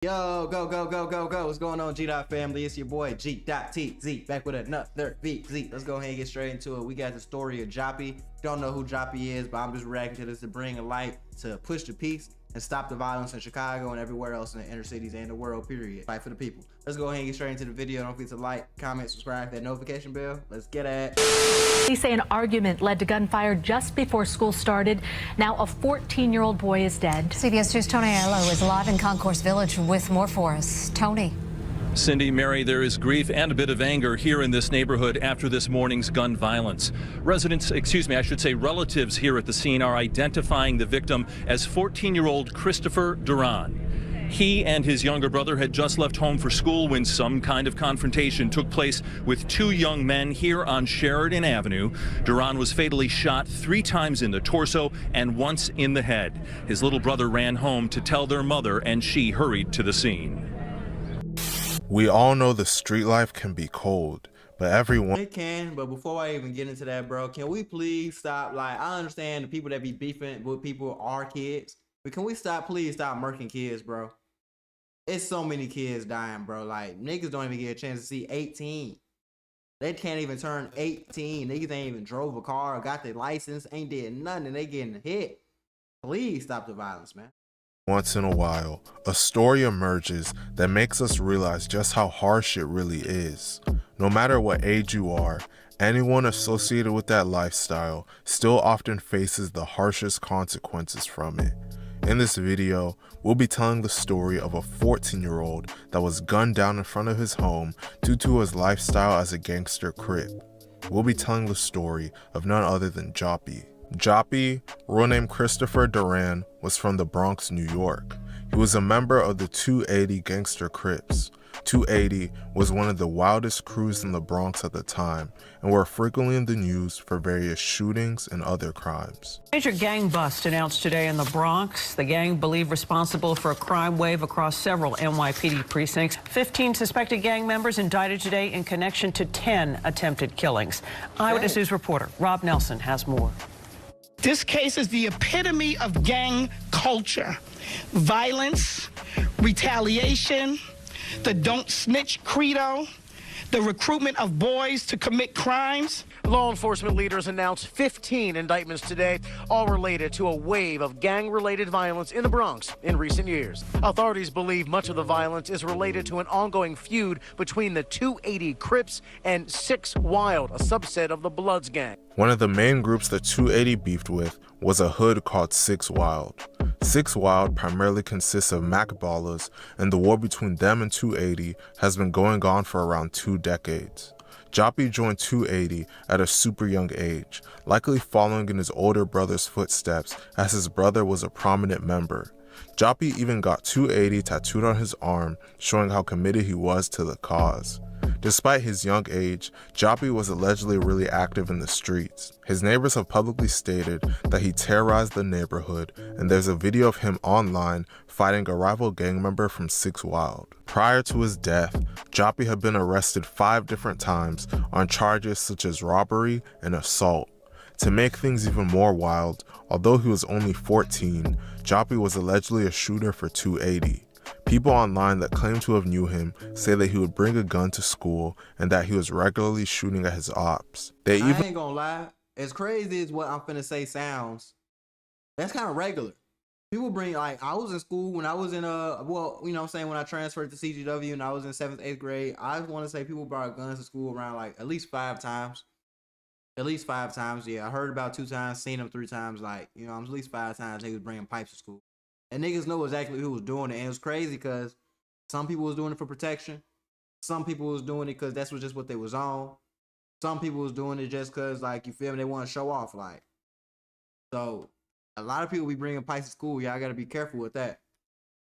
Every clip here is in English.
Yo, go. What's going on, G-Dot family? It's your boy, G.TZ, back with another VZ. Let's go ahead and get straight into it. We got the story of Jappy. Don't know who Jappy is, but I'm just reacting to this to bring a light to push the peace and stop the violence in Chicago and everywhere else in the inner cities and the world, period. Fight for the people. Let's go ahead and get straight into the video. Don't forget to like, comment, subscribe, that notification bell. Let's get it. They say an argument led to gunfire just before school started. Now a 14-year-old boy is dead. CBS 2's Tony Aiello is live in Concourse Village with more for us. Tony. Cindy, Mary, there is grief and a bit of anger here in this neighborhood after this morning's gun violence. Relatives here at the scene are identifying the victim as 14-year-old Christopher Duran. He and his younger brother had just left home for school when some kind of confrontation took place with two young men here on Sheridan Avenue. Duran was fatally shot 3 times in the torso and once in the head. His little brother ran home to tell their mother, and she hurried to the scene. We all know the street life can be cold, but everyone... It can, but before I even get into that, bro, can we please stop? Like, I understand the people that be beefing with people are kids, but can we please stop murking kids, bro? It's so many kids dying, bro. Like, niggas don't even get a chance to see 18. They can't even turn 18. Niggas ain't even drove a car or got their license, ain't did nothing, and they getting hit. Please stop the violence, man. Once in a while, a story emerges that makes us realize just how harsh it really is. No matter what age you are, anyone associated with that lifestyle still often faces the harshest consequences from it. In this video, we'll be telling the story of a 14-year-old that was gunned down in front of his home due to his lifestyle as a gangster Crip. We'll be telling the story of none other than Jappy. Jappy, real name Christopher Duran, was from the Bronx, New York. He was a member of the 280 gangster Crips. 280 was one of the wildest crews in the Bronx at the time and were frequently in the news for various shootings and other crimes. Major gang bust announced today in the Bronx. The gang believed responsible for a crime wave across several NYPD precincts. 15 suspected gang members indicted today in connection to 10 attempted killings. Eyewitness News reporter Rob Nelson has more. This case is the epitome of gang culture. Violence, retaliation, the don't snitch credo, the recruitment of boys to commit crimes. Law enforcement leaders announced 15 indictments today, all related to a wave of gang-related violence in the Bronx in recent years. Authorities believe much of the violence is related to an ongoing feud between the 280 Crips and 6 Wild, a subset of the Bloods gang. One of the main groups the 280 beefed with was a hood called 6 Wild. 6 Wild primarily consists of Mac ballers, and the war between them and 280 has been going on for around 2 decades. Jappy joined 280 at a super young age, likely following in his older brother's footsteps as his brother was a prominent member. Jappy even got 280 tattooed on his arm, showing how committed he was to the cause. Despite his young age, Jappy was allegedly really active in the streets. His neighbors have publicly stated that he terrorized the neighborhood, and there's a video of him online fighting a rival gang member from 6 Wild. Prior to his death, Jappy had been arrested 5 different times on charges such as robbery and assault. To make things even more wild, although he was only 14, Jappy was allegedly a shooter for 280. People online that claim to have knew him say that he would bring a gun to school and that he was regularly shooting at his ops. I ain't gonna lie, as crazy as what I'm finna say sounds, that's kind of regular. People bring, like, I was in school when I was in well, you know what I'm saying, when I transferred to CGW and I was in 7th, 8th grade, I want to say people brought guns to school around like at least 5 times. At least 5 times, yeah. I heard about 2 times, seen them 3 times, like, you know, at least 5 times niggas bringing pipes to school. And niggas know exactly who was doing it. And it was crazy because some people was doing it for protection. Some people was doing it because that's just what they was on. Some people was doing it just because, like, you feel me, they want to show off, like. So, a lot of people be bringing pipes to school. Y'all got to be careful with that.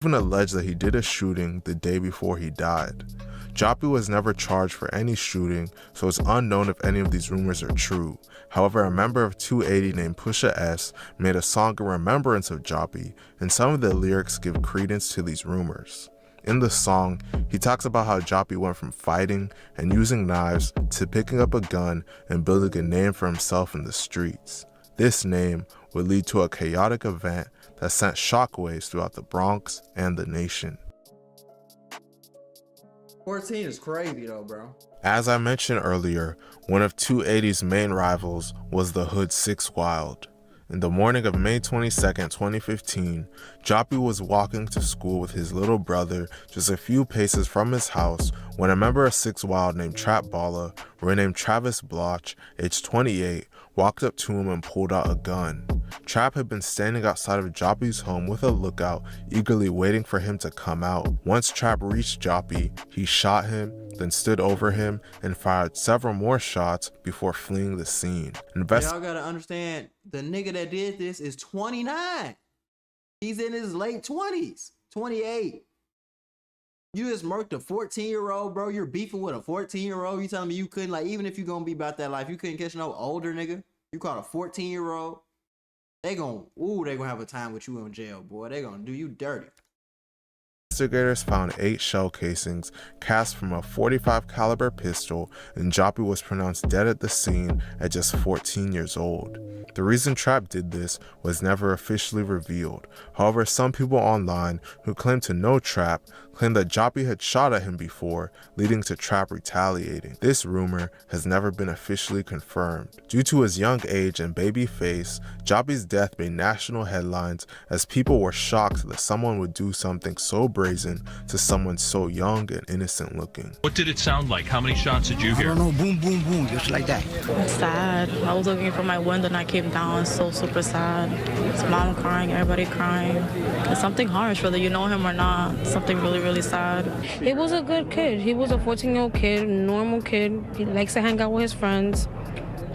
Even alleged that he did a shooting the day before he died. Jappy was never charged for any shooting, so it's unknown if any of these rumors are true. However, a member of 280 named Pusha S made a song in remembrance of Jappy, and some of the lyrics give credence to these rumors. In the song, he talks about how Jappy went from fighting and using knives to picking up a gun and building a name for himself in the streets. This name would lead to a chaotic event that sent shockwaves throughout the Bronx and the nation. 14 is crazy though, bro. As I mentioned earlier, one of 280's main rivals was the Hood 6 Wild. In the morning of May 22nd, 2015, Jappy was walking to school with his little brother just a few paces from his house when a member of 6 Wild named Trap Baller, renamed Travis Bloch, aged 28, walked up to him and pulled out a gun. Trap had been standing outside of Jappy's home with a lookout, eagerly waiting for him to come out. Once Trap reached Jappy, he shot him, then stood over him and fired several more shots before fleeing the scene. Y'all gotta understand, the nigga that did this is 29. He's in his late 20s, 28. You just murked a 14-year-old, bro. You're beefing with a 14-year-old. You telling me you couldn't, like, even if you gonna be about that life, you couldn't catch no older nigga? You caught a 14-year-old? They gonna have a time with you in jail, boy. They gonna do you dirty. Investigators found 8 shell casings cast from a .45 caliber pistol, and Jappy was pronounced dead at the scene at just 14 years old. The reason Trap did this was never officially revealed. However, some people online who claim to know Trap claim that Jappy had shot at him before, leading to Trap retaliating. This rumor has never been officially confirmed. Due to his young age and baby face, Jappy's death made national headlines as people were shocked that someone would do something so brazen to someone so young and innocent looking. What did it sound like? How many shots did you hear? I don't know, boom, boom, boom, just like that. It's sad. I was looking from my window and I came down. It's so super sad. His mom crying, everybody crying. It's something harsh, whether you know him or not. It's something really, really sad. He was a good kid. He was a 14-year-old kid, normal kid. He likes to hang out with his friends.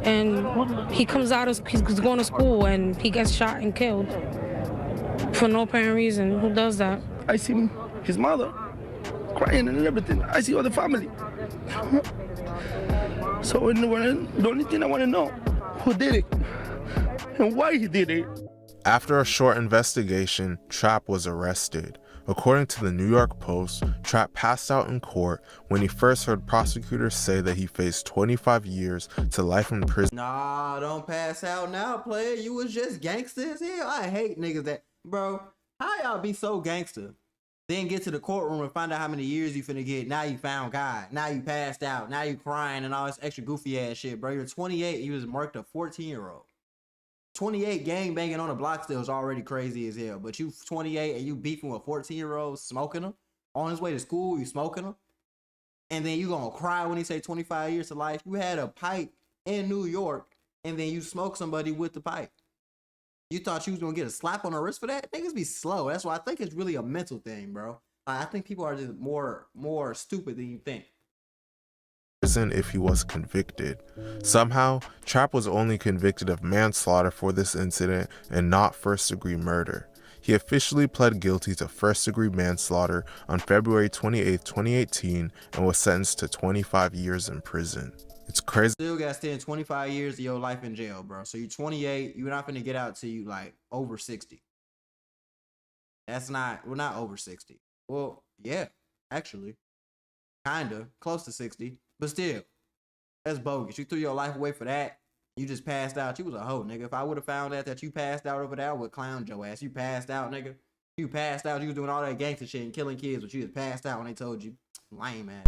And he comes out, he's going to school and he gets shot and killed for no apparent reason. Who does that? I see his mother crying and everything. I see all the family. So the only thing I want to know, who did it and why he did it. After a short investigation, Trap was arrested. According to the New York Post, Trap passed out in court when he first heard prosecutors say that he faced 25 years to life in prison. Nah, don't pass out now, player. You was just gangster as hell. I hate niggas that, bro. How y'all be so gangster? Then get to the courtroom and find out how many years you finna get. Now you found God. Now you passed out. Now you crying and all this extra goofy ass shit, bro. You're 28. You was marked a 14-year-old. 28 gang banging on the block still is already crazy as hell. But you 28 and you beefing with 14-year-olds, smoking them on his way to school. You smoking them, and then you gonna cry when he say 25 years to life. You had a pipe in New York, and then you smoke somebody with the pipe. You thought you was gonna get a slap on the wrist for that? Niggas be slow. That's why I think it's really a mental thing, bro. I think people are just more stupid than you think. Prison if he was convicted. Somehow, Trap was only convicted of manslaughter for this incident and not first-degree murder. He officially pled guilty to first-degree manslaughter on February 28, 2018 and was sentenced to 25 years in prison. It's crazy. Still got to spend 25 years of your life in jail, bro. So you're 28. You're not gonna get out till you like over 60. We're not over 60. Well, yeah, actually, kinda close to 60, but still, that's bogus. You threw your life away for that. You just passed out. You was a hoe, nigga. If I would have found out that you passed out over there, I would clown your ass. You passed out, nigga. You passed out. You was doing all that gangster shit and killing kids, but you just passed out when they told you. Lame, man.